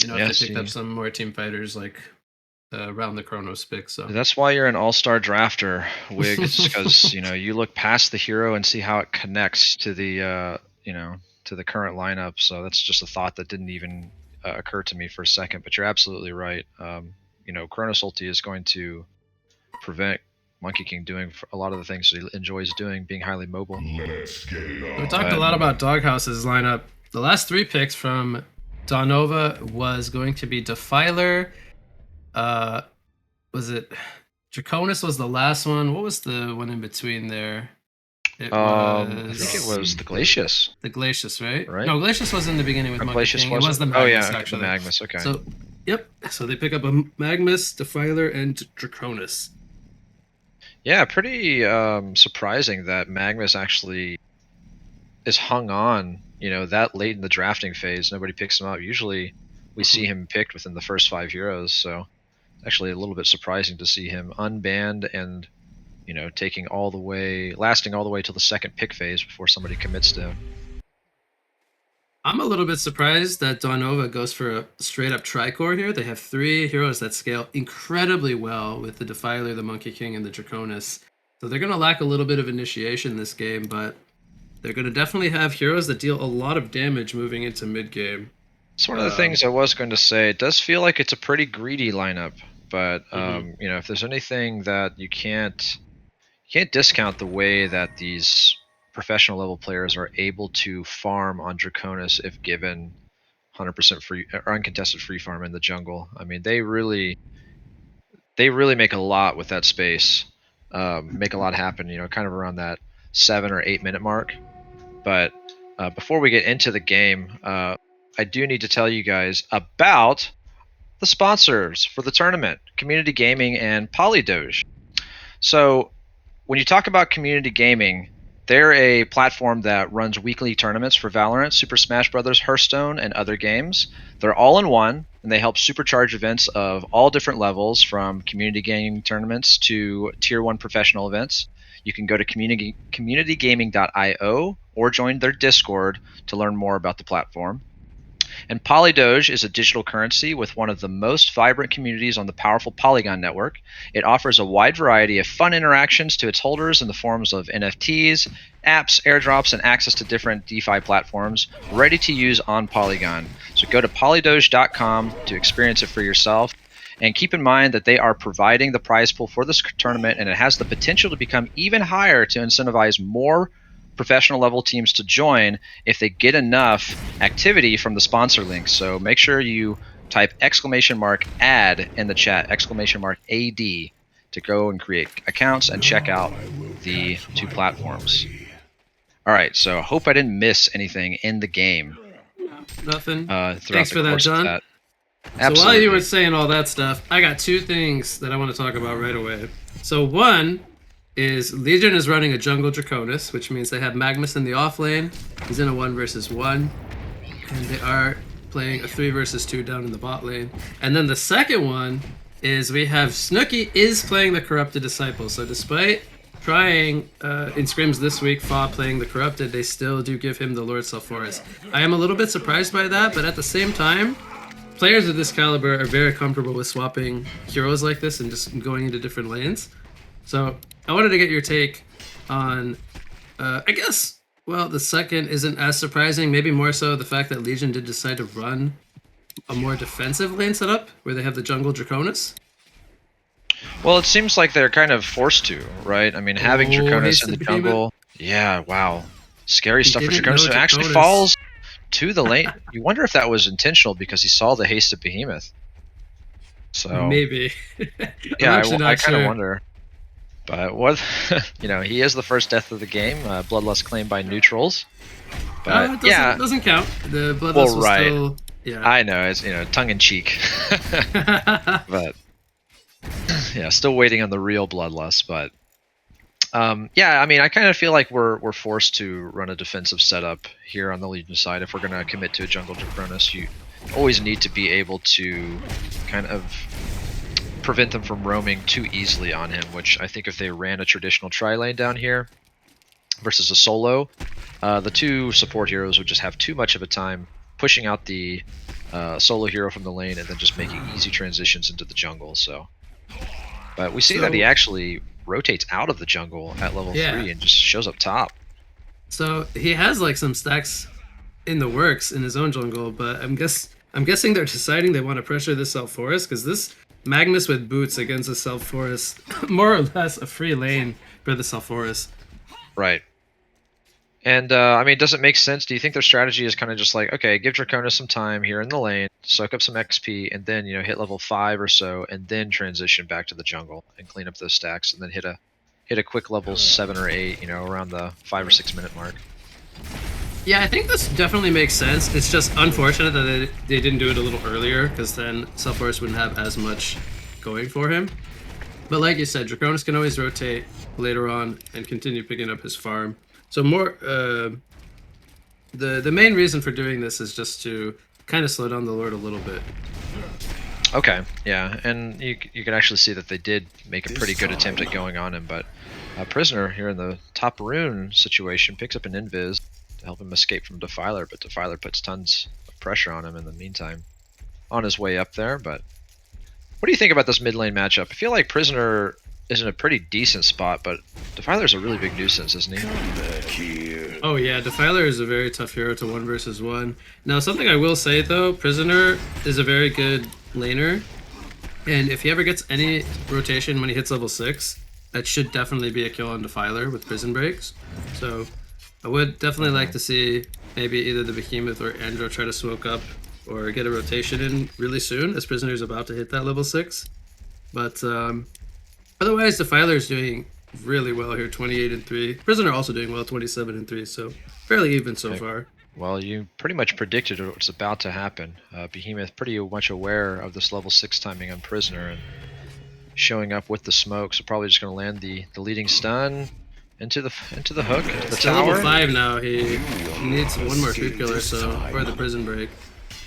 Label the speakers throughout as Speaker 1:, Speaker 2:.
Speaker 1: You know, if
Speaker 2: Yeah,
Speaker 1: they picked up
Speaker 2: see,
Speaker 1: some more team fighters like around the Chronos pick. So
Speaker 2: that's why you're an all-star drafter, Wiggs, because you look past the hero and see how it connects to the to the current lineup. So that's just a thought that didn't even occur to me for a second. But you're absolutely right. Chronos ulti is going to prevent Monkey King doing a lot of the things he enjoys doing, being highly mobile.
Speaker 1: we talked a lot about Doghouse's lineup. The last 3 picks from Donova was going to be Defiler. Was it Draconis was the last one? What was the one in between there? It
Speaker 2: I think it
Speaker 1: was
Speaker 2: was the Glacius,
Speaker 1: the Glacius, right?
Speaker 2: right?
Speaker 1: No, Glacius was in the beginning with
Speaker 2: Or
Speaker 1: Monkey
Speaker 2: Glacius
Speaker 1: King. It
Speaker 2: was
Speaker 1: was
Speaker 2: it?
Speaker 1: the
Speaker 2: Oh
Speaker 1: Magnus,
Speaker 2: yeah, okay, the
Speaker 1: actually.
Speaker 2: Magnus. Okay.
Speaker 1: So, yep. So they pick up a Magnus, Defiler, and Draconis.
Speaker 2: Yeah, pretty surprising that Magnus actually is hung on, that late in the drafting phase. Nobody picks him up. Usually we see him picked within the first 5 heroes, so it's actually a little bit surprising to see him unbanned and, lasting all the way till the second pick phase before somebody commits to him.
Speaker 1: I'm a little bit surprised that Donova goes for a straight up tricore here. They have 3 heroes that scale incredibly well with the Defiler, the Monkey King, and the Draconis. So they're going to lack a little bit of initiation this game, but they're going to definitely have heroes that deal a lot of damage moving into mid game.
Speaker 2: It's one of the things I was going to say. It does feel like it's a pretty greedy lineup, but if there's anything that you can't discount the way that these professional level players are able to farm on Draconis if given 100% free or uncontested free farm in the jungle. I mean, they really make a lot with that space, make a lot happen. Kind of around that 7 or 8 minute mark. But before we get into the game, I do need to tell you guys about the sponsors for the tournament, Community Gaming and Polydoge. So when you talk about community gaming, they're a platform that runs weekly tournaments for Valorant, Super Smash Bros., Hearthstone, and other games. They're all in one, and they help supercharge events of all different levels, from community gaming tournaments to tier 1 professional events. You can go to communitygaming.io or join their Discord to learn more about the platform. And Polydoge is a digital currency with one of the most vibrant communities on the powerful Polygon network. It offers a wide variety of fun interactions to its holders in the forms of NFTs, apps, airdrops, and access to different DeFi platforms ready to use on Polygon. So go to polydoge.com to experience it for yourself. And keep in mind that they are providing the prize pool for this tournament, and it has the potential to become even higher to incentivize more professional level teams to join if they get enough activity from the sponsor links. So make sure you type !ad in the chat, !AD, to go and create accounts and check out the 2 platforms. All right, so hope I didn't miss anything in the game.
Speaker 1: Nothing.
Speaker 2: Thanks
Speaker 1: for that, John.
Speaker 2: Absolutely.
Speaker 1: So while you were saying all that stuff, I got 2 things that I want to talk about right away. So one is Legion is running a jungle Draconis, which means they have Magnus in the off lane. He's in a 1 versus 1, and they are playing a 3 versus 2 down in the bot lane. And then the second one is we have Snooki is playing the Corrupted Disciple. So despite trying in scrims this week, Fa playing the Corrupted, they still do give him the Lord Sulfuras. I am a little bit surprised by that, but at the same time, players of this caliber are very comfortable with swapping heroes like this and just going into different lanes. So I wanted to get your take on, I guess, well, the second isn't as surprising. Maybe more so the fact that Legion did decide to run a more defensive lane setup where they have the jungle Draconis.
Speaker 2: Well, it seems like they're kind of forced to, right? I mean, having Draconis in the jungle. Yeah, wow. Scary stuff for Draconis. It actually falls to the lane. You wonder if that was intentional because he saw the hasted Behemoth. So
Speaker 1: maybe.
Speaker 2: Yeah, I kind of wonder. But what, he is the first death of the game. Bloodlust claimed by neutrals. But
Speaker 1: it doesn't count. The Bloodlust was still. Yeah.
Speaker 2: I know, it's tongue in cheek. But yeah, still waiting on the real Bloodlust. But yeah, I mean, I kind of feel like we're forced to run a defensive setup here on the Legion side if we're going to commit to a jungle Draconis. You always need to be able to kind of prevent them from roaming too easily on him, which I think if they ran a traditional tri-lane down here versus a solo, the 2 support heroes would just have too much of a time pushing out the solo hero from the lane and then just making easy transitions into the jungle. So, but we see that he actually rotates out of the jungle at level 3 and just shows up top.
Speaker 1: So he has like some stacks in the works in his own jungle, but I'm guessing they're deciding they want to pressure this Self Forest because this Magnus with boots against the Self Forest, more or less a free lane for the Self Forest.
Speaker 2: Right. And I mean, does it make sense? Do you think their strategy is kind of just like, okay, give Draconis some time here in the lane, soak up some XP, and then hit level 5 or so, and then transition back to the jungle and clean up those stacks, and then hit a quick level 7 or 8, around the 5 or 6 minute mark?
Speaker 1: Yeah, I think this definitely makes sense. It's just unfortunate that they didn't do it a little earlier, because then Self Forest wouldn't have as much going for him. But like you said, Draconis can always rotate later on and continue picking up his farm. So more, the main reason for doing this is just to kind of slow down the Lord a little bit.
Speaker 2: Okay, yeah, and you can actually see that they did make a pretty good attempt at going on him, but Prisoner here in the top rune situation picks up an invis to help him escape from Defiler, but Defiler puts tons of pressure on him in the meantime on his way up there. But what do you think about this mid lane matchup? I feel like Prisoner is in a pretty decent spot, but Defiler's a really big nuisance, isn't he?
Speaker 1: Oh yeah, Defiler is a very tough hero to 1 versus 1. Now something I will say though, Prisoner is a very good laner, and if he ever gets any rotation when he hits level 6, that should definitely be a kill on Defiler with prison breaks. So I would definitely like to see maybe either the Behemoth or Andro try to smoke up or get a rotation in really soon, as Prisoner's about to hit that level 6. But otherwise, Defiler is doing really well here, 28 and 3. Prisoner also doing well, 27 and 3. So fairly even so far.
Speaker 2: Well, you pretty much predicted what's about to happen. Behemoth pretty much aware of this level 6 timing on Prisoner and showing up with the smoke, so probably just going to land the leading stun into the hook, into the tower.
Speaker 1: Level 5 now. He needs one more creep killer so for the prison break.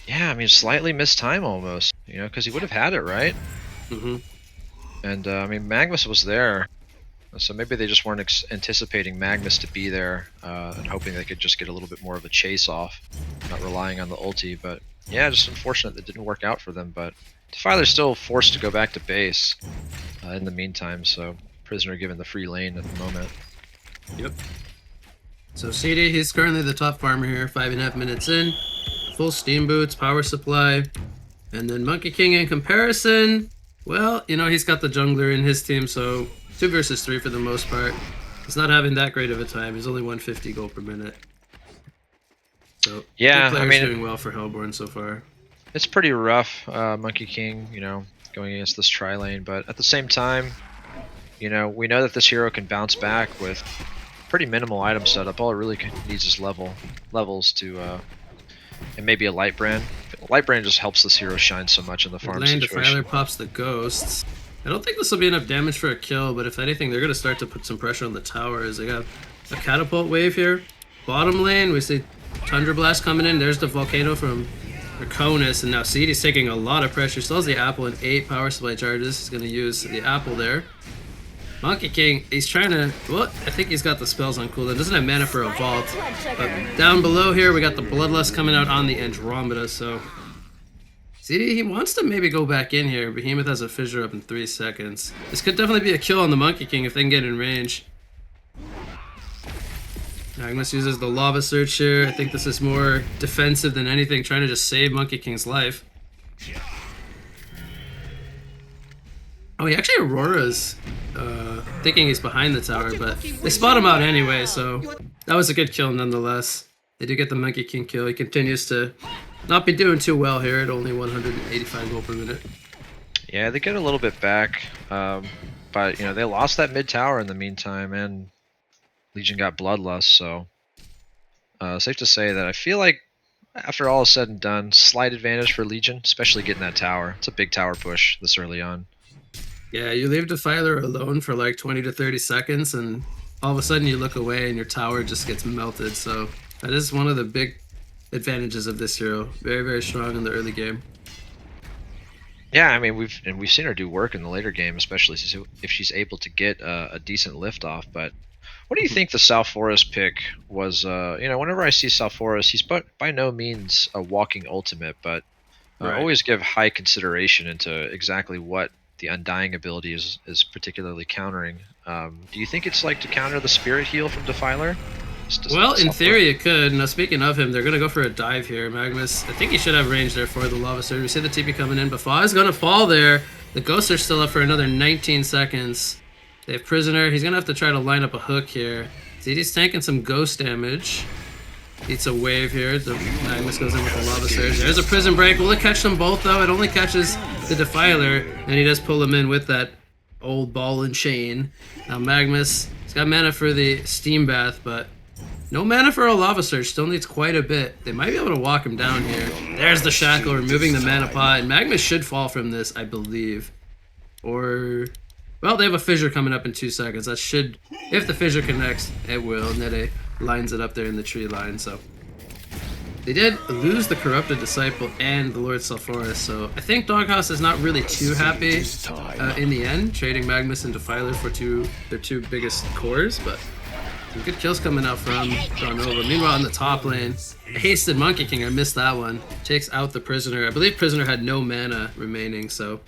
Speaker 2: Yeah, I mean, slightly missed time almost, because he would have had it, right?
Speaker 1: Mm-hmm.
Speaker 2: And I mean, Magnus was there, so maybe they just weren't anticipating Magnus to be there and hoping they could just get a little bit more of a chase off, not relying on the ulti. But yeah, just unfortunate that didn't work out for them. But Defiler's still forced to go back to base in the meantime, so Prisoner given the free lane at the moment.
Speaker 1: Yep. So CD, he's currently the top farmer here, 5.5 minutes in. Full steam boots, power supply. And then Monkey King in comparison, well, he's got the jungler in his team, so 2 versus 3 for the most part. He's not having that great of a time. He's only 150 gold per minute. So
Speaker 2: yeah, I mean,
Speaker 1: doing well for Hellborn so far.
Speaker 2: It's pretty rough, Monkey King, going against this tri lane, but at the same time, we know that this hero can bounce back with pretty minimal item setup. All it really needs is levels to, and maybe a light brand. Light brand just helps this hero shine so much in the farm situation.
Speaker 1: Defiler pops the ghosts. I don't think this will be enough damage for a kill, but if anything, they're going to start to put some pressure on the towers. They got a catapult wave here. Bottom lane, we see Tundra Blast coming in. There's the volcano from Draconis, and now CD's taking a lot of pressure. Still has the apple and 8 power supply charges. He's going to use the apple there. Monkey King, he's trying to, well, I think he's got the spells on cooldown. Doesn't have mana for a vault. But down below here, we got the Bloodlust coming out on the Andromeda, so CD, he wants to maybe go back in here. Behemoth has a fissure up in 3 seconds. This could definitely be a kill on the Monkey King if they can get in range. Magnus uses the Lava Search here. I think this is more defensive than anything, trying to just save Monkey King's life. Oh, he actually Aurora's thinking he's behind the tower, but they spot him out anyway, so that was a good kill nonetheless. They do get the Monkey King kill. He continues to not be doing too well here at only 185 gold per minute.
Speaker 2: Yeah, they get a little bit back, but they lost that mid tower in the meantime, and Legion got Bloodlust, so safe to say that I feel like after all is said and done, slight advantage for Legion, especially getting that tower. It's a big tower push this early on.
Speaker 1: Yeah, you leave Defiler alone for like 20 to 30 seconds, and all of a sudden you look away and your tower just gets melted, so that is one of the big advantages of this hero. Very, very strong in the early game.
Speaker 2: Yeah, I mean, we've seen her do work in the later game, especially if she's able to get a decent lift off, but What do you think the South Forest pick was? Whenever I see South Forest, he's by no means a walking ultimate, but
Speaker 1: Right.
Speaker 2: always give high consideration into exactly what the Undying ability is particularly countering. Do you think it's like to counter the Spirit Heal from Defiler?
Speaker 1: Well, in
Speaker 2: South Forest?
Speaker 1: theory, it could. Now, speaking of him, they're going to go for a dive here. Magnus, I think he should have range there for the Lava Surge. We see the TP coming in, but Fa is going to fall there. The Ghosts are still up for another 19 seconds. They have Prisoner. He's going to have to try to line up a hook here. ZD's tanking some Ghost damage. Eats a wave here. The Magnus goes in with the Lava Surge. There's a Prison Break. Will it catch them both, though? It only catches the Defiler, and he does pull him in with that old ball and chain. Now, Magnus, he's got mana for the Steam Bath, but no mana for a Lava Surge. Still needs quite a bit. They might be able to walk him down here. There's the Shackle, removing the mana pot. And Magnus should fall from this, I believe. Or... well, they have a Fissure coming up in 2 seconds. That should... if the Fissure connects, it will. Nede lines it up there in the tree line, so... they did lose the Corrupted Disciple and the Lord Sulfuras, so I think Doghouse is not really too happy in the end, trading Magnus and Defiler for their two biggest cores, but some good kills coming out from Darnova. Meanwhile, in the top lane, Hasted Monkey King, I missed that one, takes out the Prisoner. I believe Prisoner had no mana remaining, so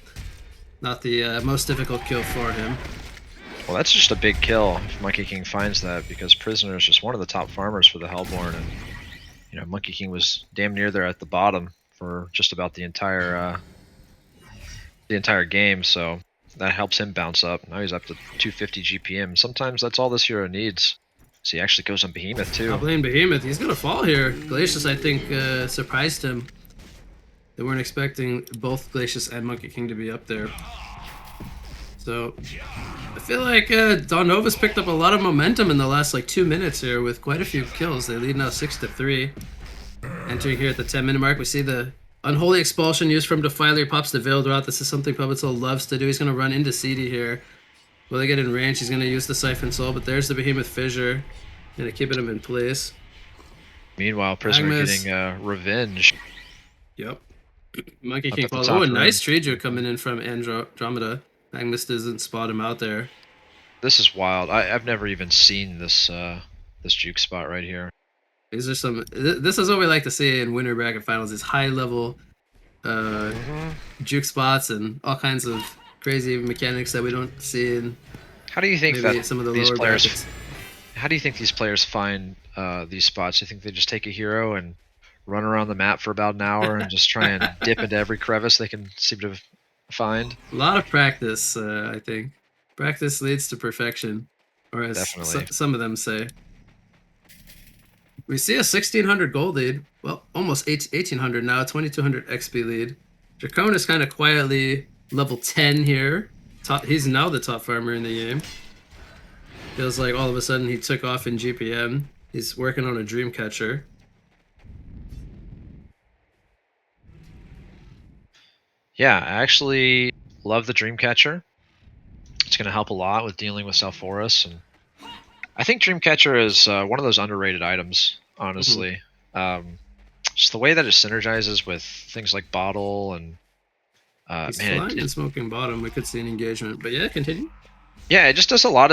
Speaker 1: not the most difficult kill for him.
Speaker 2: Well, that's just a big kill if Monkey King finds that, because Prisoner is just one of the top farmers for the Hellborn, and Monkey King was damn near there at the bottom for just about the entire game, so that helps him bounce up. Now he's up to 250 GPM. Sometimes that's all this hero needs. So he actually goes on Behemoth too.
Speaker 1: Top lane Behemoth, he's gonna fall here. Glacius, I think, surprised him. They weren't expecting both Glacius and Monkey King to be up there. So, I feel like Darnova's picked up a lot of momentum in the last 2 minutes here with quite a few kills. They lead now 6-3. Entering here at the 10-minute mark, we see the Unholy Expulsion used from Defiler. Pops the Veiled Rot. This is something Pubitzel loves to do. He's going to run into CD here. Will they get in range? He's going to use the Siphon Soul, but there's the Behemoth Fissure. Going to keep him in place.
Speaker 2: Meanwhile, Prisoner
Speaker 1: Magnus.
Speaker 2: getting revenge.
Speaker 1: Yep. Monkey
Speaker 2: Up
Speaker 1: King
Speaker 2: at the
Speaker 1: falls.
Speaker 2: top
Speaker 1: Oh, a
Speaker 2: room.
Speaker 1: nice tree juke coming in from Andromeda. Magnus doesn't spot him out there.
Speaker 2: This is wild. I've never even seen this this juke spot right here.
Speaker 1: These are some. This is what we like to see in winter bracket finals: these high-level juke spots and all kinds of crazy mechanics that we don't see in
Speaker 2: How do you think
Speaker 1: maybe
Speaker 2: that
Speaker 1: some of the
Speaker 2: these
Speaker 1: lower
Speaker 2: players?
Speaker 1: brackets.
Speaker 2: How do you think these players find these spots? Do you think they just take a hero and run around the map for about an hour and just try and dip into every crevice they can seem to find?
Speaker 1: A lot of practice, I think. Practice leads to perfection, or as
Speaker 2: Definitely.
Speaker 1: some of them say. We see a 1600 gold lead. Well, almost 1800 now. 2200 XP lead. Draconis kind of quietly level 10 here. He's now the top farmer in the game. Feels like all of a sudden he took off in GPM. He's working on a Dreamcatcher.
Speaker 2: Yeah, I actually love the Dreamcatcher. It's going to help a lot with dealing with South Forest, and I think Dreamcatcher is one of those underrated items, honestly. Just the way that it synergizes with things like Bottle and
Speaker 1: He's
Speaker 2: man,
Speaker 1: flying and smoking bottom. We could see an engagement, but yeah, continue.
Speaker 2: yeah, it just does a lot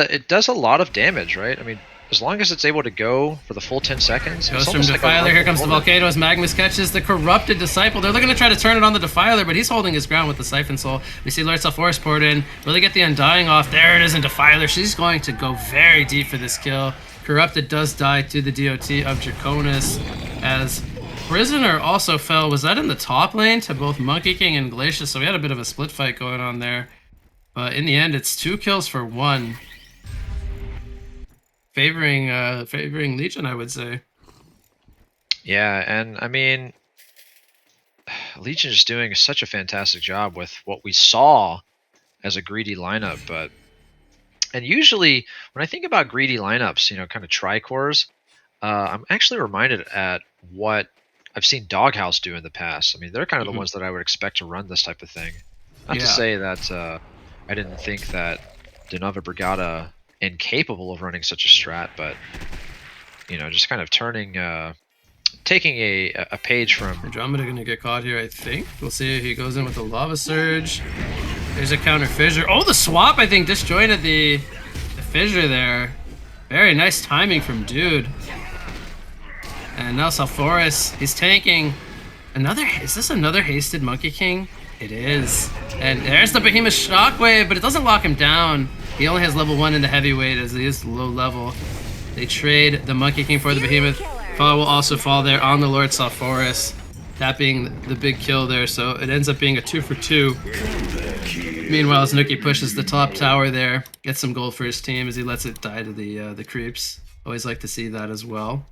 Speaker 2: of damage, right? I mean, as long as it's able to go for the full 10 seconds.
Speaker 1: Goes
Speaker 2: it's
Speaker 1: from
Speaker 2: almost like a
Speaker 1: Defiler. Here
Speaker 2: run
Speaker 1: comes the
Speaker 2: forward.
Speaker 1: Volcano as Magnus catches the Corrupted Disciple. They're looking to try to turn it on the Defiler, but he's holding his ground with the Siphon Soul. We see Lord Sulfuras poured in. Will they get the Undying off? There it is in Defiler. She's going to go very deep for this kill. Corrupted does die to the DOT of Draconis as Prisoner also fell. Was that in the top lane to both Monkey King and Glacius? So we had a bit of a split fight going on there. But in the end, it's 2 kills for 1. Favoring Legion, I would say.
Speaker 2: Yeah, and I mean, Legion is doing such a fantastic job with what we saw as a greedy lineup, and usually when I think about greedy lineups, kind of tricores, I'm actually reminded at what I've seen Doghouse do in the past. I mean, they're kind of the ones that I would expect to run this type of thing. Not to say that I didn't think that Denova Brigada incapable of running such a strat, but just kind of taking a page from.
Speaker 1: Andromeda gonna get caught here, I think. We'll see. He goes in with a Lava Surge. There's a counter Fissure. Oh, the swap, I think, disjointed the Fissure there. Very nice timing from Dude. And now Salforis, he's tanking. Is this another hasted Monkey King? It is. And there's the Behemoth Shockwave, but it doesn't lock him down. He only has level 1 in the heavyweight as he is low level. They trade the Monkey King for the Behemoth. Fall will also fall there on the Lord Salforis. That being the big kill there, so it ends up being a 2 for 2. Meanwhile, Snooki pushes the top tower there, gets some gold for his team as he lets it die to the creeps. Always like to see that as well.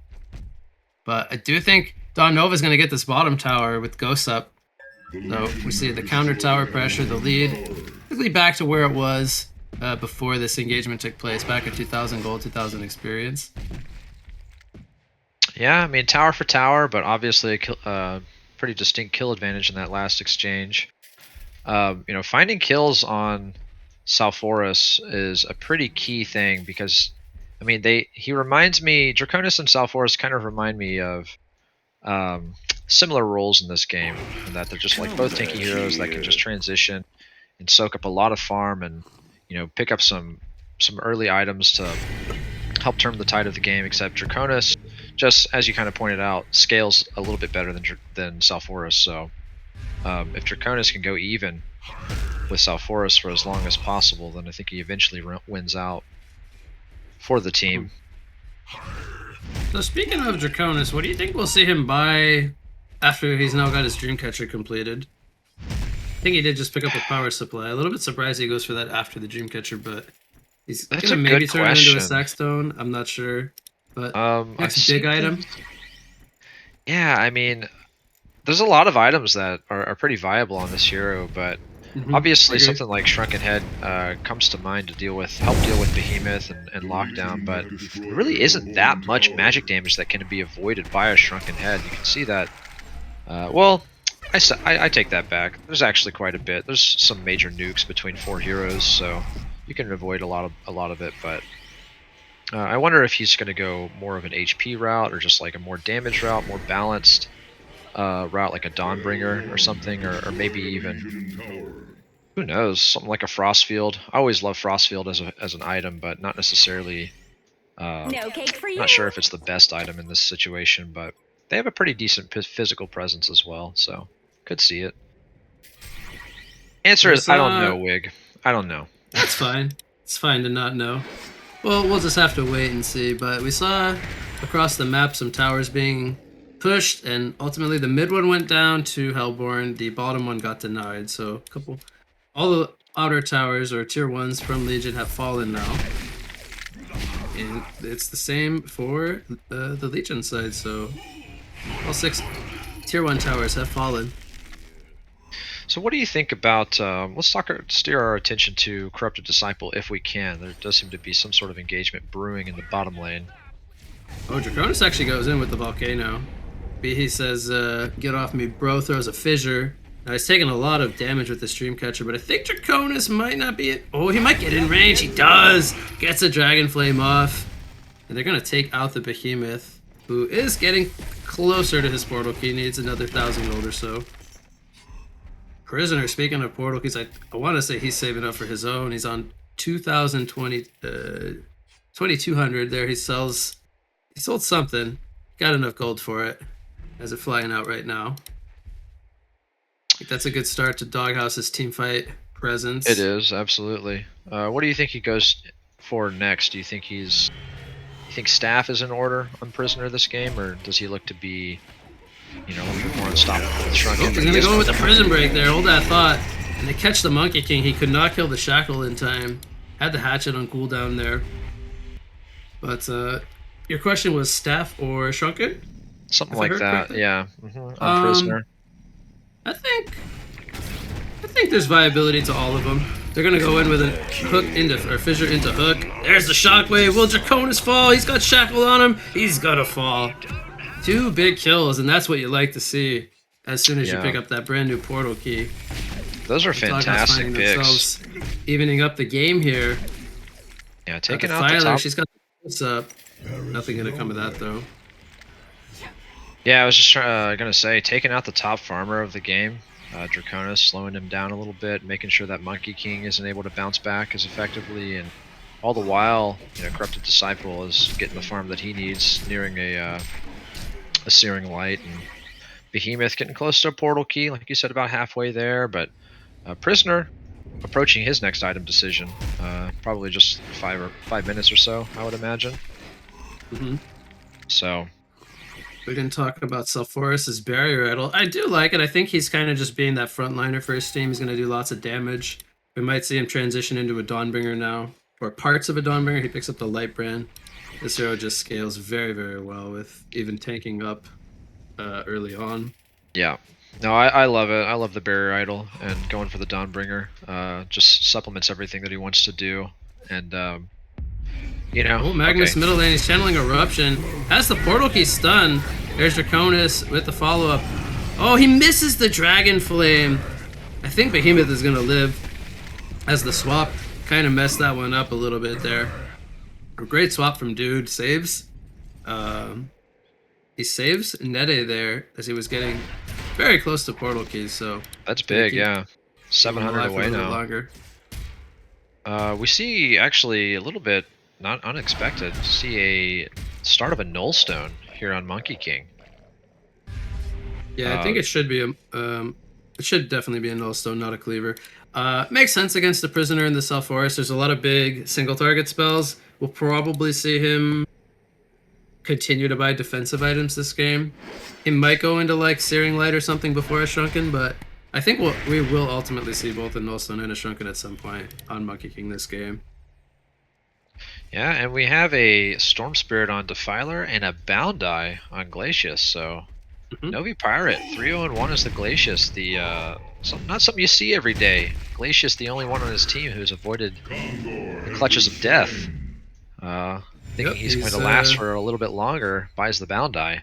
Speaker 1: But I do think Don Nova's going to get this bottom tower with Ghosts up. So we see the counter tower pressure, the lead, quickly back to where it was before this engagement took place, back at 2,000 gold, 2,000 experience.
Speaker 2: Yeah, I mean, tower for tower, but obviously a pretty distinct kill advantage in that last exchange. You know, finding kills on Salforis is a pretty key thing because, I mean, he reminds me, Draconis and Salforis kind of remind me of similar roles in this game, in that they're just like both tanky heroes that can just transition and soak up a lot of farm and, you know, pick up some early items to help turn the tide of the game. Except Draconis, just as you kind of pointed out, scales a little bit better than Salforis. So if Draconis can go even with Salforis for as long as possible, then I think he eventually wins out for the team.
Speaker 1: So speaking of Draconis, what do you think we'll see him buy after he's now got his Dreamcatcher completed? I think he did just pick up a power supply. A little bit surprised he goes for that after the Dreamcatcher, but he's
Speaker 2: That's
Speaker 1: gonna
Speaker 2: a
Speaker 1: maybe
Speaker 2: good
Speaker 1: turn it into a
Speaker 2: question.
Speaker 1: Sackstone. I'm not sure. But next
Speaker 2: I
Speaker 1: big item.
Speaker 2: Yeah, I mean, there's a lot of items that are pretty viable on this hero, but obviously something like Shrunken Head comes to mind to help deal with Behemoth and Lockdown, but there really isn't that much magic damage that can be avoided by a Shrunken Head. You can see that. Well, I take that back. There's actually quite a bit. There's some major nukes between 4 heroes, so you can avoid a lot of it. But I wonder if he's going to go more of an HP route or just like a more damage route, more balanced route like a Dawnbringer or something, or maybe even, who knows, something like a Frostfield. I always love Frostfield as an item, but not necessarily.
Speaker 3: No cake for you.
Speaker 2: Not sure if it's the best item in this situation, but they have a pretty decent physical presence as well, so could see it. Answer is I don't know, Wig. I don't know.
Speaker 1: That's fine. It's fine to not know. Well, we'll just have to wait and see. But we saw across the map some towers being pushed, and ultimately the mid one went down to Hellborn. The bottom one got denied. So all the outer towers or tier 1s from Legion have fallen now. And it's the same for the Legion side. So all 6 tier 1 towers have fallen.
Speaker 2: So what do you think about, let's steer our attention to Corrupted Disciple if we can. There does seem to be some sort of engagement brewing in the bottom lane.
Speaker 1: Oh, Draconis actually goes in with the Volcano. He says, get off me, bro, throws a fissure. Now he's taking a lot of damage with the Dreamcatcher, but I think Draconis might not be it. Oh, he might get in range. He does! Gets a Dragon Flame off. And they're going to take out the Behemoth, who is getting closer to his portal key. Needs another 1,000 gold or so. Prisoner, speaking of portal keys, I want to say he's saving up for his own. He's on 2,200 there. He sold something. Got enough gold for it. Has it flying out right now. I think that's a good start to Doghouse's Teamfight presence.
Speaker 2: It is, absolutely. What do you think he goes for next? Do you think staff is in order on Prisoner this game, or does he look to be, you know, a little bit more unstoppable with Shrunken?
Speaker 1: He's gonna go with the prison break there. Hold that thought. And they catch the Monkey King. He could not kill the Shackle in time. Had the hatchet on cooldown there. But your question was staff or Shrunken?
Speaker 2: Something like that, yeah. On Prisoner.
Speaker 1: I think there's viability to all of them. They're gonna go in with a hook or fissure into hook. There's the shockwave. Will Draconis fall? He's got Shackle on him. He's gonna fall. 2 big kills, and that's what you like to see as soon as you pick up that brand new portal key.
Speaker 2: Those are fantastic picks.
Speaker 1: Evening up the game here.
Speaker 2: Yeah, taking out the top.
Speaker 1: She's got this up. Nothing gonna come of that though.
Speaker 2: Yeah, I was just gonna say, taking out the top farmer of the game, Draconis, slowing him down a little bit, making sure that Monkey King isn't able to bounce back as effectively, and all the while, Corrupted Disciple is getting the farm that he needs, nearing a Searing Light, and Behemoth getting close to a portal key, like you said, about halfway there. But Prisoner approaching his next item decision, probably just 5 minutes or so, I would imagine. So
Speaker 1: we didn't talk about Sulfuris' barrier idol. I do like it. I think he's kind of just being that frontliner for his team. He's going to do lots of damage. We might see him transition into a Dawnbringer now, or parts of a Dawnbringer. He picks up the Light Brand. This hero just scales very, very well with even tanking up early on.
Speaker 2: Yeah. No, I love it. I love the barrier idol, and going for the Dawnbringer just supplements everything that he wants to do. And
Speaker 1: Oh, Magnus middle lane, he's channeling Eruption. Has the portal key stun. There's Draconis with the follow-up. Oh, he misses the Dragon Flame. I think Behemoth is gonna live, as the swap kind of messed that one up a little bit there. A great swap from Dude. Saves. He saves Nede there as he was getting very close to portal keys. So
Speaker 2: that's big, yeah. 700 away now.
Speaker 1: Longer.
Speaker 2: We see actually a little bit not unexpected. See a start of a Nullstone here on Monkey King.
Speaker 1: Yeah, I think it should be it should definitely be a Nullstone, not a Cleaver. Makes sense against the Prisoner in the Sulfuris. There's a lot of big single target spells. We'll probably see him continue to buy defensive items this game. He might go into like Searing Light or something before a Shrunken, but I think we will ultimately see both a Nullstone and a Shrunken at some point on Monkey King this game.
Speaker 2: Yeah, and we have a Storm Spirit on Defiler and a Boundai on Glacius, so Novi Pirate, 3-0-1 is the Glacius, not something you see every day. Glacius, the only one on his team who's avoided the clutches of death. Thinking he's going to last for a little bit longer, buys the Boundai.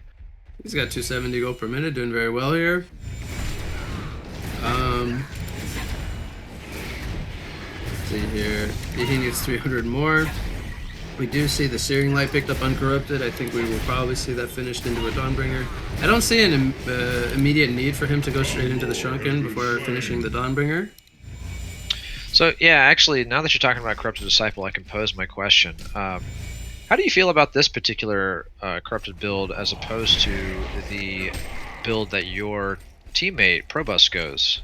Speaker 1: He's got 270 gold per minute, doing very well here. Let's see here, he needs 300 more. We do see the Searing Light picked up uncorrupted. I think we will probably see that finished into a Dawnbringer. I don't see an immediate need for him to go straight into the Shrunken before finishing the Dawnbringer.
Speaker 2: So yeah, actually, now that you're talking about Corrupted Disciple, I can pose my question. How do you feel about this particular Corrupted build as opposed to the build that your teammate Probus goes?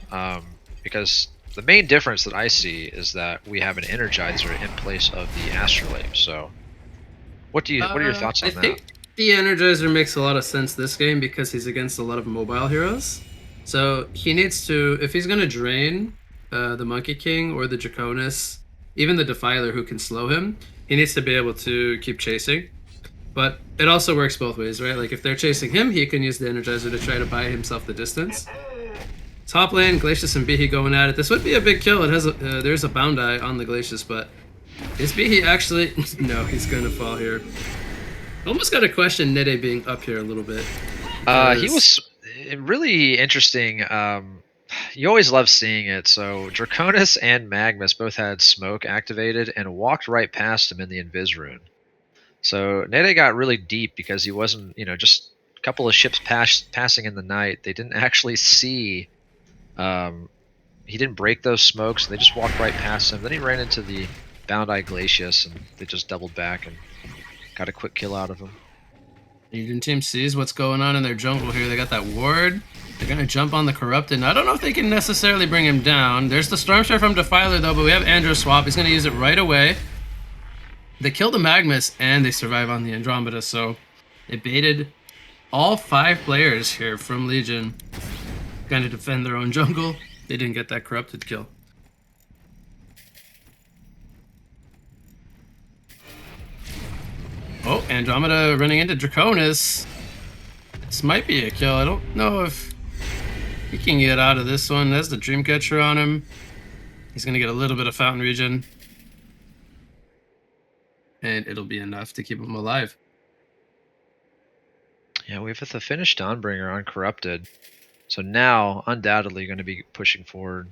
Speaker 2: Because the main difference that I see is that we have an Energizer in place of the Astrolabe. So, what are your thoughts on that? I think
Speaker 1: the Energizer makes a lot of sense this game because he's against a lot of mobile heroes. So he needs to, if he's going to drain the Monkey King or the Draconis, even the Defiler who can slow him, he needs to be able to keep chasing. But it also works both ways, right? Like if they're chasing him, he can use the Energizer to try to buy himself the distance. Top lane, Glacius and Behe going at it. This would be a big kill. It has there's a Boundai on the Glacius, but is Behe actually? No, he's going to fall here. Almost got to question Nede being up here a little bit.
Speaker 2: He was really interesting. You always love seeing it. So Draconis and Magnus both had smoke activated and walked right past him in the Invis rune. So Nede got really deep because he wasn't, just a couple of ships passing in the night. They didn't actually see. He didn't break those smokes. They just walked right past him. Then he ran into the Boundai Glacius, and they just doubled back and got a quick kill out of him.
Speaker 1: Legion team sees what's going on in their jungle here. They got that ward. They're going to jump on the Corrupted. Now, I don't know if they can necessarily bring him down. There's the Stormshare from Defiler, though, but we have Andro swap. He's going to use it right away. They kill the Magnus, and they survive on the Andromeda, so they baited all 5 players here from Legion. Going to defend their own jungle. They didn't get that Corrupted kill. Oh, Andromeda running into Draconis. This might be a kill. I don't know if he can get out of this one. There's the Dreamcatcher on him. He's going to get a little bit of Fountain Regen. And it'll be enough to keep him alive.
Speaker 2: Yeah, we have the finished Dawnbringer on Corrupted. So now, undoubtedly, going to be pushing forward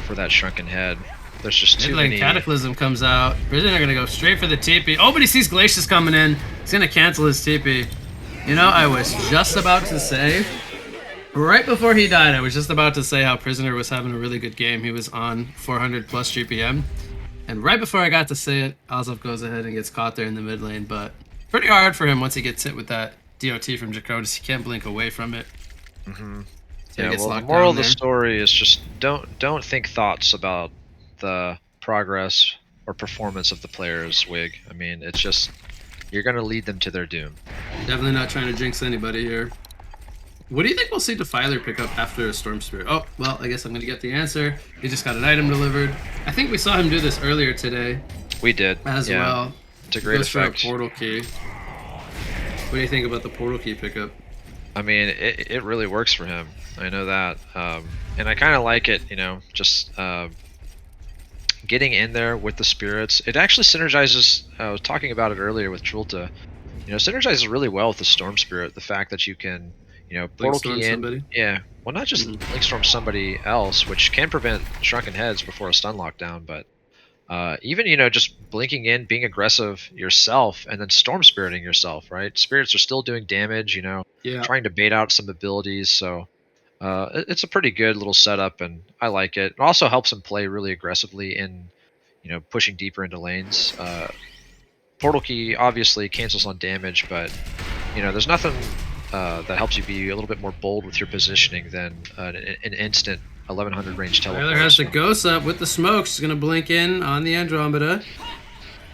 Speaker 2: for that Shrunken Head. There's just too many.
Speaker 1: Cataclysm comes out. Prisoner going to go straight for the TP. Oh, but he sees Glacius coming in. He's going to cancel his TP. I was just about to say, right before he died, I was just about to say how Prisoner was having a really good game. He was on 400 plus GPM. And And right before I got to say it, Ozov goes ahead and gets caught there in the mid lane, but pretty hard for him once he gets hit with that DOT from Draconis. He can't blink away from it.
Speaker 2: Mm-hmm.
Speaker 1: So
Speaker 2: Yeah,
Speaker 1: he gets
Speaker 2: well, the
Speaker 1: locked
Speaker 2: moral
Speaker 1: down
Speaker 2: of the
Speaker 1: there.
Speaker 2: story is just don't think thoughts about the progress or performance of the players, Wig. I mean, it's just you're gonna lead them to their doom.
Speaker 1: Definitely not trying to jinx anybody here. What do you think we'll see Defiler pick up after a Storm Spirit? Oh, well, I guess I'm gonna get the answer. He just got an item delivered. I think we saw him do this earlier today
Speaker 2: We did
Speaker 1: as
Speaker 2: yeah.
Speaker 1: well.
Speaker 2: It's a great
Speaker 1: Goes for a
Speaker 2: effect.
Speaker 1: portal key. What do you think about the portal key pickup?
Speaker 2: I mean, it really works for him. I know that, and I kind of like it. You know, just getting in there with the spirits. It actually synergizes. I was talking about it earlier with Trulta. You know, synergizes really well with the Storm Spirit. The fact that you can, you know, portal
Speaker 1: Storm
Speaker 2: key in.
Speaker 1: somebody?
Speaker 2: Yeah. Well, not just Link Storm somebody else, which can prevent Shrunken Heads before a stun lockdown, but even, you know, just blinking in, being aggressive yourself, and then Storm Spiriting yourself, right? Spirits are still doing damage, you know,
Speaker 1: Yeah.
Speaker 2: trying to bait out some abilities, so it's a pretty good little setup, and I like it. It also helps him play really aggressively in, you know, pushing deeper into lanes. Portal Key obviously cancels on damage, but, you know, there's nothing that helps you be a little bit more bold with your positioning than an instant 1100 range teleport.
Speaker 1: Tyler has the
Speaker 2: so.
Speaker 1: Ghost up with the smokes. He's gonna blink in on the Andromeda.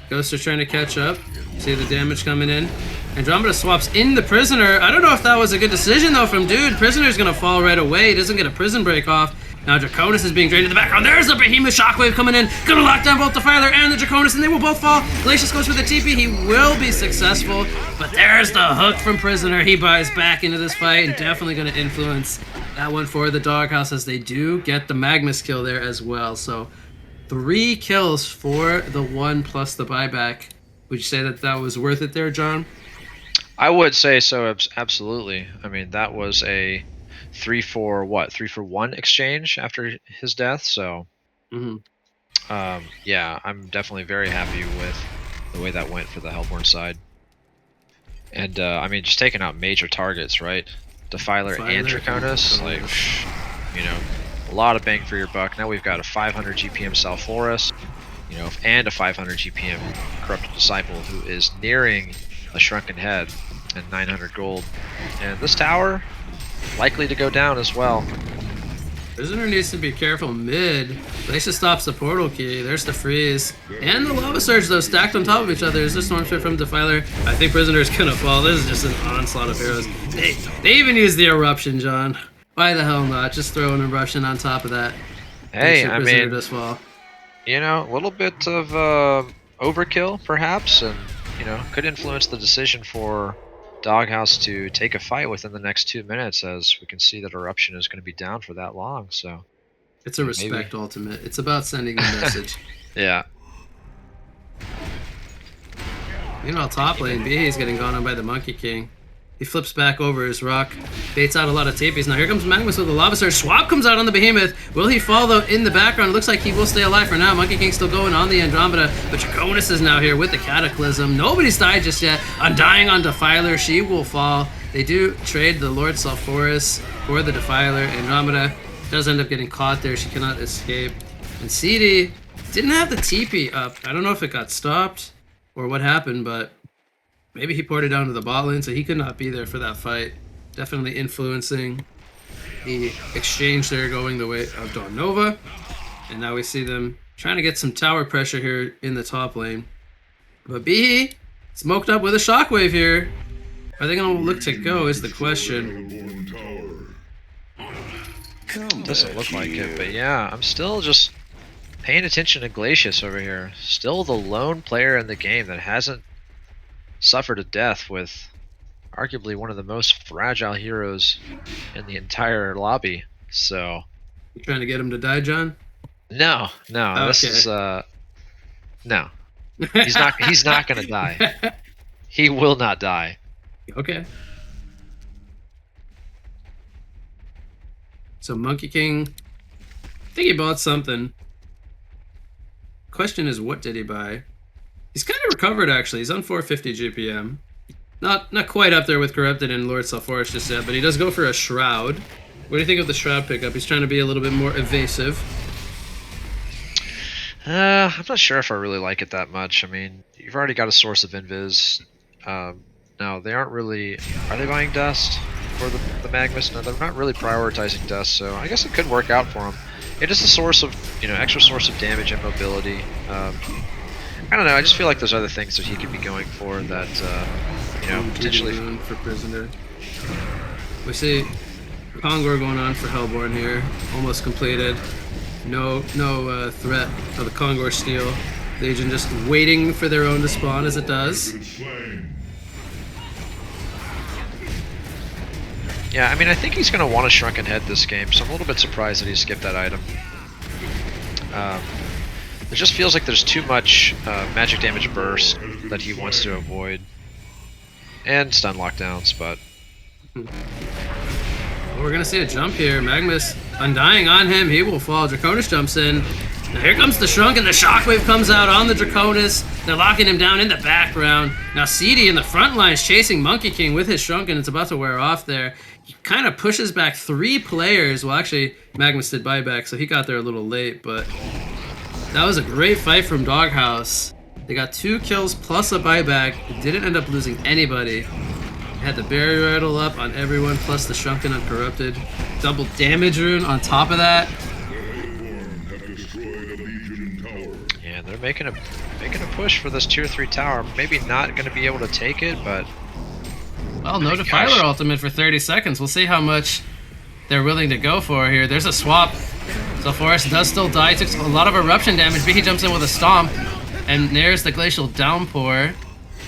Speaker 1: Ghosts are trying to catch up. See the damage coming in. Andromeda swaps in the Prisoner. I don't know if that was a good decision though from Dude. Prisoner's gonna fall right away. He doesn't get a prison break off. Now Draconis is being drained to the background. There's the Behemoth Shockwave coming in. Gonna lock down both the Defiler and the Draconis, and they will both fall. Glacius goes for the TP. He will be successful, but there's the hook from Prisoner. He buys back into this fight and definitely gonna influence that one for the Doghouse, as they do get the Magnus kill there as well. So 3 kills for the 1 plus the buyback. Would you say that that was worth it there, John?
Speaker 2: I would say so, absolutely. I mean, that was a 3 for 1 exchange after his death. So, yeah, I'm definitely very happy with the way that went for the Hellborn side. And I mean, just taking out major targets, right? Defiler and Draconis, like, you know, a lot of bang for your buck. Now we've got a 500 GPM Salforus, you know, and a 500 GPM Corrupted Disciple who is nearing a Shrunken Head and 900 gold. And this tower, likely to go down as well.
Speaker 1: Prisoner needs to be careful mid. Glacius stops the portal key. There's the freeze. And the Lava Surge, though, stacked on top of each other. Is the Storm Spirit from Defiler? I think Prisoner's gonna fall. This is just an onslaught of heroes. They even use the Eruption, John. Why the hell not? Just throw an Eruption on top of that.
Speaker 2: Hey,
Speaker 1: sure
Speaker 2: I
Speaker 1: Prisoner
Speaker 2: mean,
Speaker 1: does fall.
Speaker 2: You know, a little bit of overkill, perhaps, and, you know, could influence the decision for Doghouse to take a fight within the next 2 minutes, as we can see that Eruption is going to be down for that long. So
Speaker 1: It's a respect ultimate. It's about sending a message.
Speaker 2: yeah.
Speaker 1: Meanwhile, top lane, B is getting gone on by the Monkey King. He flips back over his rock, baits out a lot of TPs. Now here comes Magnus with the Lava Surge. Swap comes out on the Behemoth. Will he fall though in the background? It looks like he will stay alive for now. Monkey King still going on the Andromeda, but Draconis is now here with the Cataclysm. Nobody's died just yet. Undying on Defiler. She will fall. They do trade the Lord Sulfuras for the Defiler. Andromeda does end up getting caught there. She cannot escape. And CD didn't have the TP up. I don't know if it got stopped or what happened, but maybe he poured it down to the bot lane, so he could not be there for that fight. Definitely influencing the exchange there, going the way of Dawn Nova. And now we see them trying to get some tower pressure here in the top lane. But B smoked up with a shockwave here. Are they going to look to go is the question.
Speaker 2: Doesn't look like it, but yeah, I'm still just paying attention to Glacius over here. Still the lone player in the game that hasn't suffered a death with arguably one of the most fragile heroes in the entire lobby. So
Speaker 1: You trying to get him to die, John?
Speaker 2: no,
Speaker 1: Okay.
Speaker 2: this is no. He's not gonna die. He will not die.
Speaker 1: Okay. So Monkey King, I think he bought something. Question is, what did he buy? He's kind of recovered, actually. He's on 450 GPM. Not quite up there with Corrupted and Lord Sulfuras just yet, but he does go for a Shroud. What do you think of the Shroud pickup? He's trying to be a little bit more evasive.
Speaker 2: I'm not sure if I really like it that much. I mean, you've already got a source of invis. No, they aren't really. Are they buying dust for the Magnus? No, they're not really prioritizing dust. So I guess it could work out for them. It is a source of, extra source of damage and mobility. I don't know. I just feel like there's other things that he could be going for that, potentially.
Speaker 1: For prisoner. We see Kongor going on for Hellborn here, almost completed. No threat of the Kongor steal. Legion just waiting for their own to spawn as it does.
Speaker 2: Yeah, I mean, I think he's going to want a Shrunken Head this game, so I'm a little bit surprised that he skipped that item. It just feels like there's too much magic damage burst that he wants to avoid. And stun lockdowns, but...
Speaker 1: Well, we're going to see a jump here. Magnus undying on him. He will fall. Draconis jumps in. Now here comes the Shrunken. The Shockwave comes out on the Draconis. They're locking him down in the background. Now CD in the front lines chasing Monkey King with his Shrunken. It's about to wear off there. He kind of pushes back 3 players. Well, actually, Magnus did buyback, so he got there a little late, but that was a great fight from Doghouse. They got 2 kills plus a buyback. Didn't end up losing anybody. Had the barrier idol up on everyone, plus the Shrunken Uncorrupted. Double damage rune on top of that.
Speaker 2: Yeah, they're making a push for this tier 3 tower. Maybe not going to be able to take it, but...
Speaker 1: Well, no Defiler ultimate for 30 seconds. We'll see how much they're willing to go for here. There's a swap. So Forest does still die. Took a lot of eruption damage, but he jumps in with a stomp. And there's the Glacial Downpour.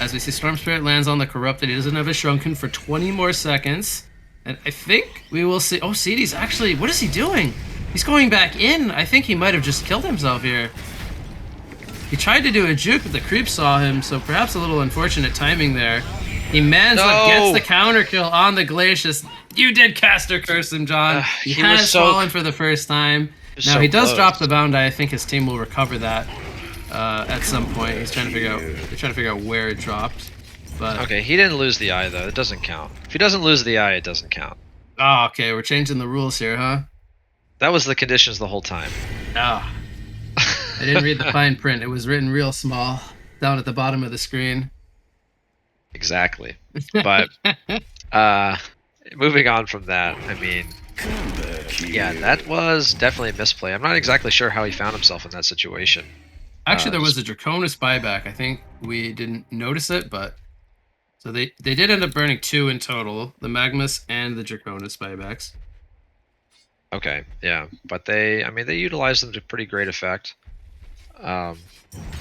Speaker 1: As we see Storm Spirit lands on the Corrupted. He doesn't have his Shrunken for 20 more seconds. And I think we will see... Oh, CD's actually... What is he doing? He's going back in. I think he might have just killed himself here. He tried to do a juke, but the creep saw him, so perhaps a little unfortunate timing there. He mans up, gets the counter kill on the Glacius. You did caster curse him, John. He has fallen for the first time. Now he does drop the bound die. I think his team will recover that at some point. He's trying to figure out. They're trying to figure out where it dropped. But
Speaker 2: okay, he didn't lose the eye though. It doesn't count. If he doesn't lose the eye, it doesn't count.
Speaker 1: Oh, okay. We're changing the rules here, huh?
Speaker 2: That was the conditions the whole time.
Speaker 1: Ah. I didn't read the fine print. It was written real small down at the bottom of the screen.
Speaker 2: Exactly. But moving on from that, I mean, yeah, that was definitely a misplay. I'm not exactly sure how he found himself in that situation.
Speaker 1: Actually, there was a Draconis buyback. I think we didn't notice it, but so they did end up burning 2 in total, the Magnus and the Draconis buybacks.
Speaker 2: Okay, yeah, but they utilized them to pretty great effect.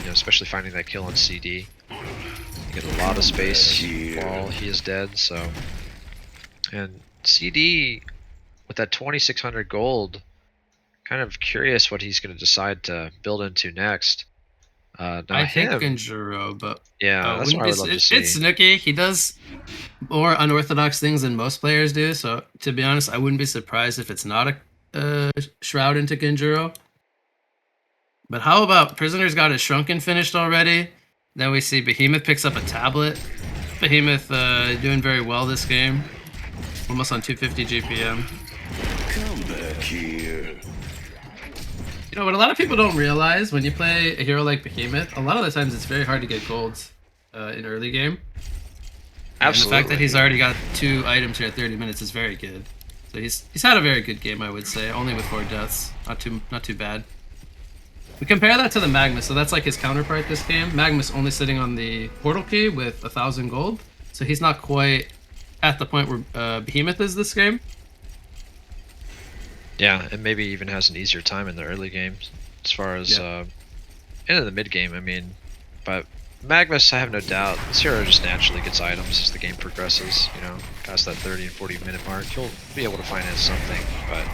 Speaker 2: Especially finding that kill on CD. You get a lot of space while he is dead, so... And CD, with that 2,600 gold, kind of curious what he's going to decide to build into next.
Speaker 1: I think Genjuro, but...
Speaker 2: Yeah, that's what I would love to see.
Speaker 1: It's Snooki. He does more unorthodox things than most players do, so to be honest, I wouldn't be surprised if it's not a Shroud into Genjuro. But how about Prisoner's got his Shrunken finished already? Then we see Behemoth picks up a tablet. Behemoth doing very well this game. Almost on 250 GPM.
Speaker 4: Come back here.
Speaker 1: You know what a lot of people don't realize when you play a hero like Behemoth, a lot of the times it's very hard to get golds in early game.
Speaker 2: Absolutely.
Speaker 1: And the fact that he's already got 2 items here at 30 minutes is very good. So he's had a very good game, I would say. Only with 4 deaths. Not too bad. We compare that to the Magnus, so that's like his counterpart this game. Magnus only sitting on the portal key with 1,000 gold, so he's not quite at the point where Behemoth is this game.
Speaker 2: Yeah, and maybe even has an easier time in the early games, as far as into the mid game. I mean, but Magnus, I have no doubt, this hero just naturally gets items as the game progresses. Past that 30 and 40 minute mark, he'll be able to finance something. But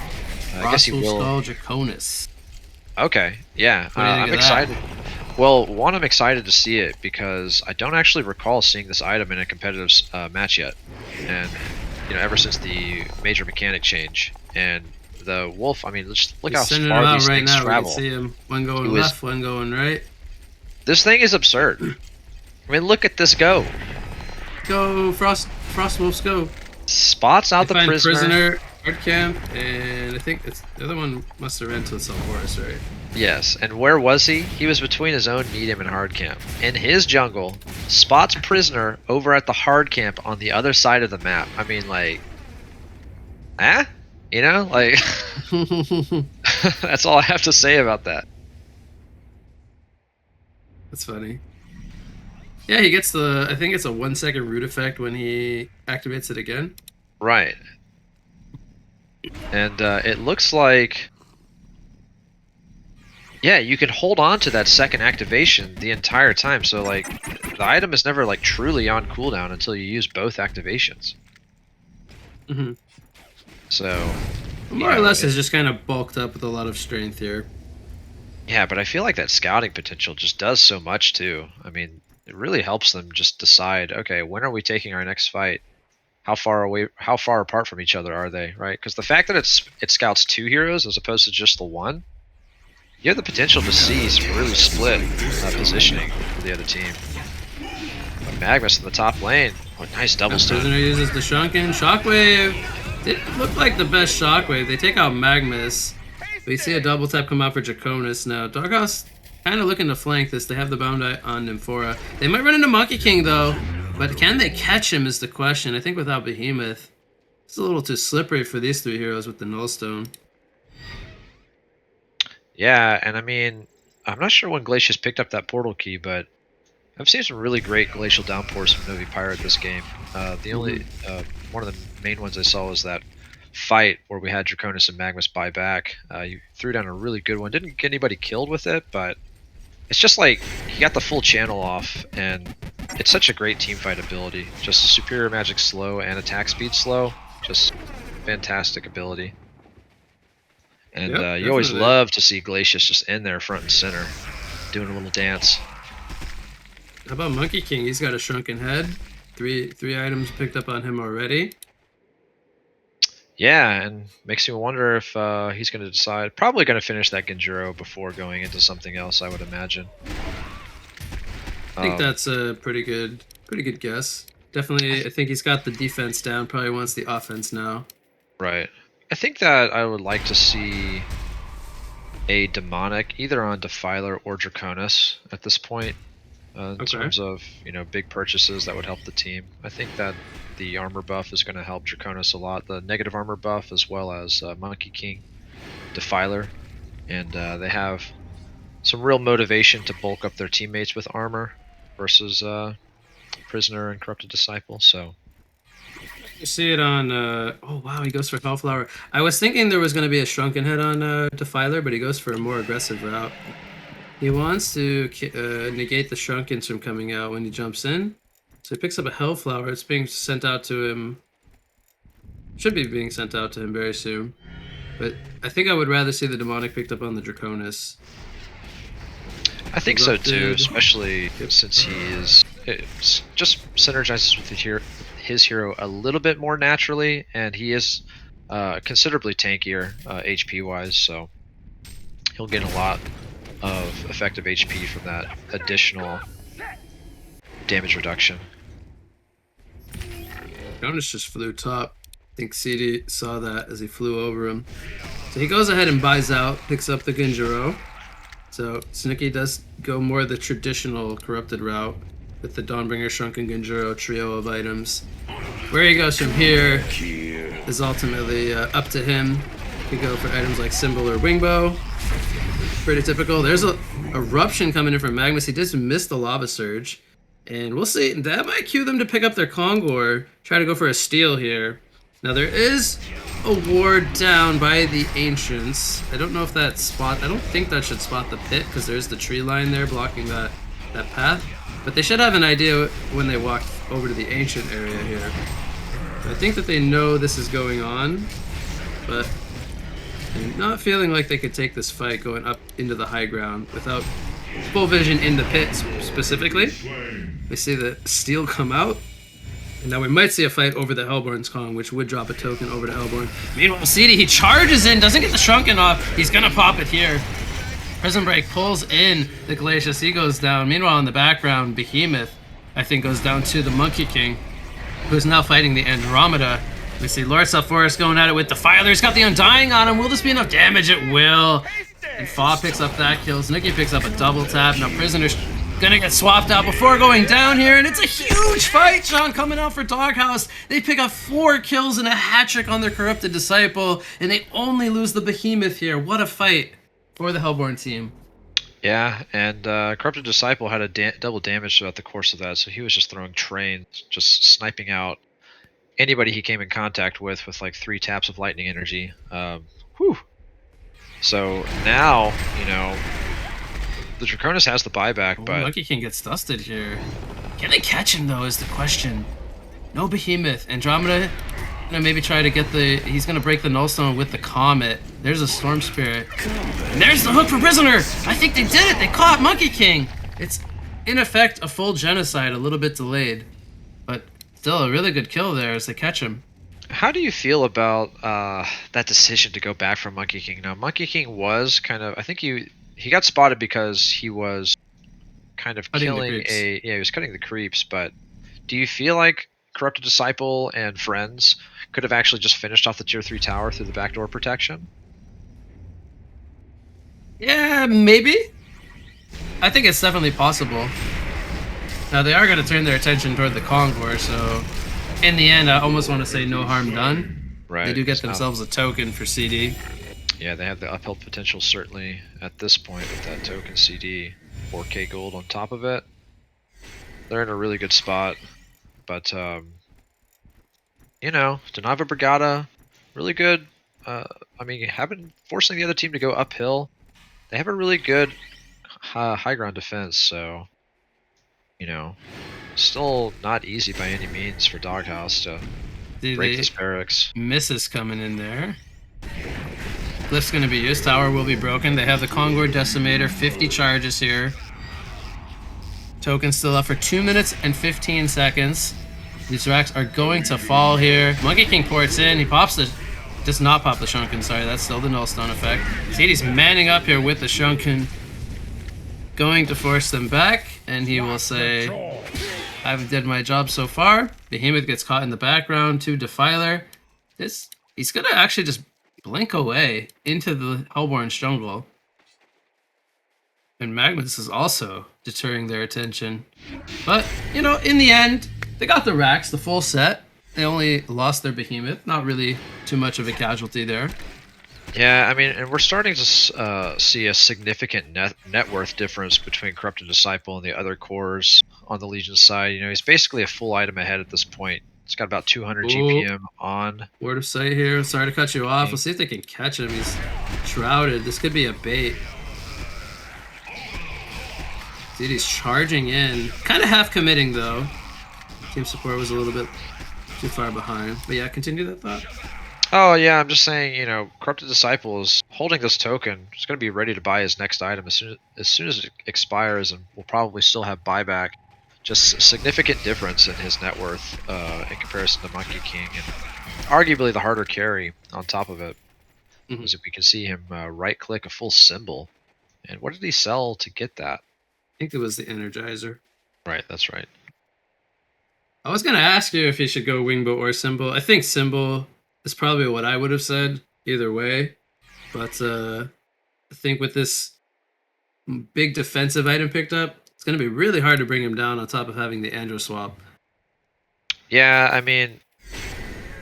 Speaker 2: I guess he will.
Speaker 1: Draconis.
Speaker 2: Okay, yeah, I'm excited. Well, one, I'm excited to see it because I don't actually recall seeing this item in a competitive match yet, and ever since the major mechanic change. And the wolf, I mean, just look how far these things travel.
Speaker 1: See him, one going left, one going right.
Speaker 2: This thing is absurd. I mean, look at this go.
Speaker 1: Go, Frost Wolves, go.
Speaker 2: Spots out the prisoner.
Speaker 1: Hard camp, and I think it's the other one must have ran to the Salforus, right?
Speaker 2: Yes, and where was he? He was between his own medium and hard camp. In his jungle, spots prisoner over at the hard camp on the other side of the map. I mean, like, you know, like, that's all I have to say about that.
Speaker 1: That's funny. Yeah, he gets the, I think it's a 1 second root effect when he activates it again.
Speaker 2: Right. And it looks like, yeah, you can hold on to that second activation the entire time. So like, the item is never like truly on cooldown until you use both activations.
Speaker 1: Mm-hmm.
Speaker 2: So
Speaker 1: more or less is just kind of bulked up with a lot of strength here.
Speaker 2: Yeah, but I feel like that scouting potential just does so much too. I mean, it really helps them just decide, okay, when are we taking our next fight? How far apart from each other are they, right? Because the fact that it scouts 2 heroes as opposed to just the one, you have the potential to see some really split positioning for the other team. But Magnus in the top lane, oh, nice double stun.
Speaker 1: Prisoner uses the Shrunken Shockwave. Didn't look like the best Shockwave. They take out Magnus. We see a double tap come out for Draconis now. Doghouse kind of looking to flank this. They have the bound on Nymphora. They might run into Monkey King though, but can they catch him is the question. I think without Behemoth, it's a little too slippery for these 3 heroes with the Nullstone.
Speaker 2: Yeah, and I mean, I'm not sure when Glacius picked up that portal key, but I've seen some really great glacial downpours from Novi Pirate this game. The only one of the main ones I saw was that fight where we had Draconis and Magnus buy back. You threw down a really good one. Didn't get anybody killed with it, but it's just like he got the full channel off, and it's such a great teamfight ability. Just superior magic slow and attack speed slow. Just fantastic ability. And you always love to see Glacius just in there front and center, doing a little dance.
Speaker 1: How about Monkey King? He's got a shrunken head. Three items picked up on him already.
Speaker 2: Yeah, and makes me wonder if he's going to decide. Probably going to finish that Genjuro before going into something else, I would imagine.
Speaker 1: I think that's a pretty good guess. Definitely, I think he's got the defense down. Probably wants the offense now.
Speaker 2: Right. I think that I would like to see a demonic either on Defiler or Draconis at this point. In terms of, you know, big purchases that would help the team. I think that the armor buff is going to help Draconis a lot. The negative armor buff as well as Monkey King, Defiler. And they have some real motivation to bulk up their teammates with armor versus Prisoner and Corrupted Disciple. So
Speaker 1: you see it on, oh wow, he goes for Hellflower. I was thinking there was going to be a Shrunken Head on Defiler, but he goes for a more aggressive route. He wants to negate the Shrunkens from coming out when he jumps in. So he picks up a Hellflower. It's being sent out to him. Should be being sent out to him very soon. But I think I would rather see the Demonic picked up on the Draconis.
Speaker 2: I think so too, especially since he is just synergizes with his hero a little bit more naturally, and he is considerably tankier HP wise, so he'll get a lot of effective HP from that additional damage reduction.
Speaker 1: Jonas just flew top. I think CD saw that as he flew over him. So he goes ahead and buys out, picks up the Genjuro. So Snooki does go more the traditional corrupted route with the Dawnbringer Shrunken Genjuro trio of items. Where he goes from here is ultimately up to him. He could go for items like Symbol or Wingbow. Pretty typical. There's a eruption coming in from Magnus. He just missed the Lava Surge. And we'll see. That might cue them to pick up their Kongor. Try to go for a steal here. Now there is a ward down by the Ancients. I don't know if that spot... I don't think that should spot the pit because there's the tree line there blocking that path. But they should have an idea when they walk over to the Ancient area here. I think that they know this is going on. But... I'm not feeling like they could take this fight going up into the high ground without full vision in the pit specifically. We see the steel come out. And now we might see a fight over the Hellborn's Kong, which would drop a token over to Hellborn. Meanwhile, CD, he charges in, doesn't get the Shrunken off. He's gonna pop it here. Prison Break pulls in the Glacius. He goes down. Meanwhile, in the background, Behemoth, I think, goes down to the Monkey King, who's now fighting the Andromeda. We see Lord Forest going at it with Defiler. He's got the Undying on him. Will this be enough damage? It will. And Fa picks up that kill. Snooki picks up a double tap. Now Prisoner's gonna get swapped out before going down here, and it's a huge fight, Sean, coming out for Doghouse. They pick up 4 kills and a hat trick on their Corrupted Disciple, and they only lose the Behemoth here. What a fight for the Hellborn team.
Speaker 2: Yeah, and Corrupted Disciple had a double damage throughout the course of that, so he was just throwing trains, just sniping out anybody he came in contact with like 3 taps of lightning energy. Whew. So now, you know, the Draconis has the buyback, but
Speaker 1: Monkey King gets dusted here. Can they catch him though? Is the question. No Behemoth. Andromeda gonna maybe try to get the. He's gonna break the Nullstone with the Comet. There's a Storm Spirit. And there's the hook for Prisoner. I think they did it. They caught Monkey King. It's in effect a full genocide, a little bit delayed, but still a really good kill there as they catch him.
Speaker 2: how do you feel about that decision to go back from Monkey King? Now, Monkey King was kind of, I think he got spotted because he was kind of killing he was cutting the creeps, but do you feel like Corrupted Disciple and friends could have actually just finished off the tier 3 tower through the backdoor protection?
Speaker 1: Yeah, maybe. I think it's definitely possible. Now they are going to turn their attention toward the Conqueror, so in the end, I almost want to say no harm done.
Speaker 2: Right.
Speaker 1: They do get themselves a token for CD.
Speaker 2: Yeah, they have the uphill potential certainly at this point with that token CD, 4k gold on top of it. They're in a really good spot, but you know, Denava Brigada, really good. I mean, forcing the other team to go uphill. They have a really good high ground defense, so you know, still not easy by any means for Doghouse to break this barracks.
Speaker 1: Misses coming in there. Glyph's going to be used. Tower will be broken. They have the Kongor Decimator, 50 charges here. Token still up for 2 minutes and 15 seconds. These racks are going to fall here. Monkey King ports in. He pops the... Does not pop the Shunken, sorry. That's still the Nullstone effect. Sadie's manning up here with the Shunken. Going to force them back, and he will say, I've did my job so far. Behemoth gets caught in the background to Defiler. He's gonna actually just blink away into the Hellborn's jungle. And Magnus is also deterring their attention. But, you know, in the end, they got the racks, the full set. They only lost their Behemoth. Not really too much of a casualty there.
Speaker 2: Yeah, I mean, and we're starting to see a significant net worth difference between Corrupted Disciple and the other cores on the Legion side. You know, he's basically a full item ahead at this point. He's got about 200 GPM on.
Speaker 1: Word of sight here. Sorry to cut you off. We'll see if they can catch him. He's shrouded. This could be a bait. Dude, he's charging in. Kind of half committing, though. Team support was a little bit too far behind. But yeah, continue that thought.
Speaker 2: Oh, yeah, I'm just saying, you know, Corrupted Disciple is holding this token. He's going to be ready to buy his next item as soon as it expires, and will probably still have buyback. Just a significant difference in his net worth in comparison to Monkey King, and arguably the harder carry on top of it. Because if we can see him right-click a full symbol. And what did he sell to get that?
Speaker 1: I think it was the Energizer.
Speaker 2: Right, that's right.
Speaker 1: I was going to ask you if he should go Wingbow or Symbol. I think Symbol is probably what I would have said either way. But I think with this big defensive item picked up, it's going to be really hard to bring him down on top of having the Andro swap.
Speaker 2: Yeah, I mean,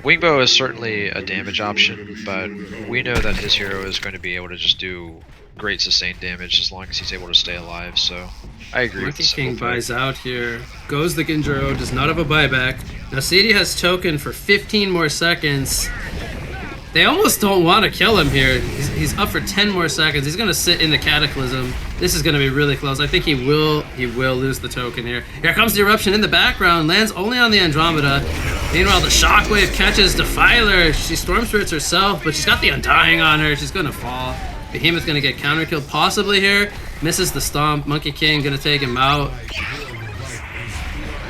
Speaker 2: Wingbow is certainly a damage option, but we know that his hero is going to be able to just do great sustained damage as long as he's able to stay alive, so I agree with the
Speaker 1: Monkey King
Speaker 2: Symbol
Speaker 1: buys out here. Goes the Ginjiro, does not have a buyback. Now CD has token for 15 more seconds. They almost don't want to kill him here. He's up for 10 more seconds. He's going to sit in the Cataclysm. This is going to be really close. I think he will lose the token here. Here comes the Eruption in the background. Lands only on the Andromeda. Meanwhile, the Shockwave catches Defiler. She Storm Spirits herself, but she's got the Undying on her. She's going to fall. Behemoth's going to get counter-killed possibly here. Misses the Stomp. Monkey King going to take him out.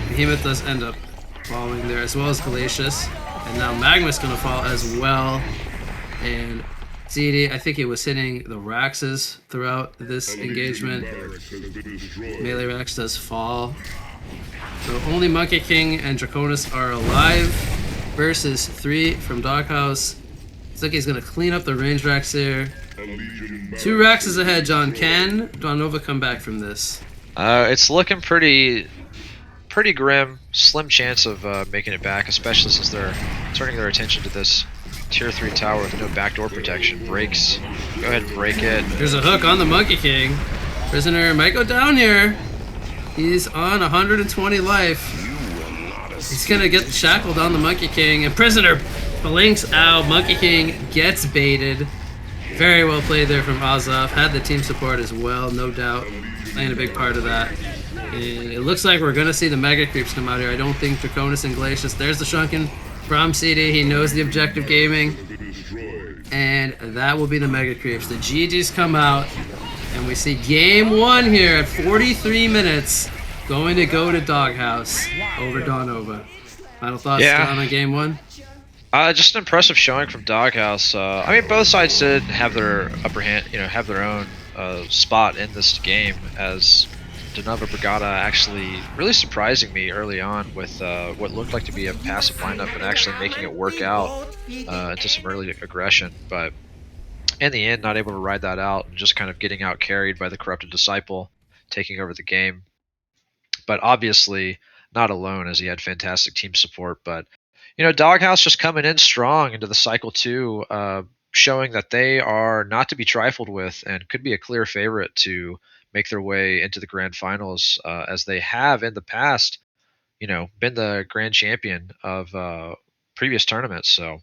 Speaker 1: Behemoth does end up falling there, as well as Glacius. And now Magma's going to fall as well. And CD, I think he was hitting the Raxes throughout this engagement. Melee Rax does fall. So only Monkey King and Draconis are alive. versus 3 from Doghouse. Looks like he's going to clean up the range racks here. 2 racks is ahead, John. Can Donova come back from this?
Speaker 2: It's looking pretty grim. Slim chance of making it back, especially since they're turning their attention to this tier 3 tower with no backdoor protection. Breaks. Go ahead and break it.
Speaker 1: There's a hook on the Monkey King. Prisoner might go down here. He's on 120 life. He's gonna get shackled on the Monkey King, and Prisoner blinks out. Monkey King gets baited. Very well played there from Azov. Had the team support as well, no doubt. Playing a big part of that. And it looks like we're gonna see the Mega Creeps come out here. I don't think Draconis and Glacius. There's the Shrunken from CD. He knows the objective gaming. And that will be the Mega Creeps. The GGs come out. And we see game 1 here at 43 minutes. Going to go to Doghouse over Donova. Final thoughts on game 1?
Speaker 2: Just an impressive showing from Doghouse. I mean, both sides did have their upper hand, have their own spot in this game, as Donova Brigada actually really surprising me early on with what looked like to be a passive lineup and actually making it work out into some early aggression. But in the end, not able to ride that out and just kind of getting out carried by the Corrupted Disciple, taking over the game. But obviously not alone, as he had fantastic team support. But Doghouse just coming in strong into the cycle 2, showing that they are not to be trifled with and could be a clear favorite to make their way into the grand finals, as they have in the past, been the grand champion of previous tournaments. So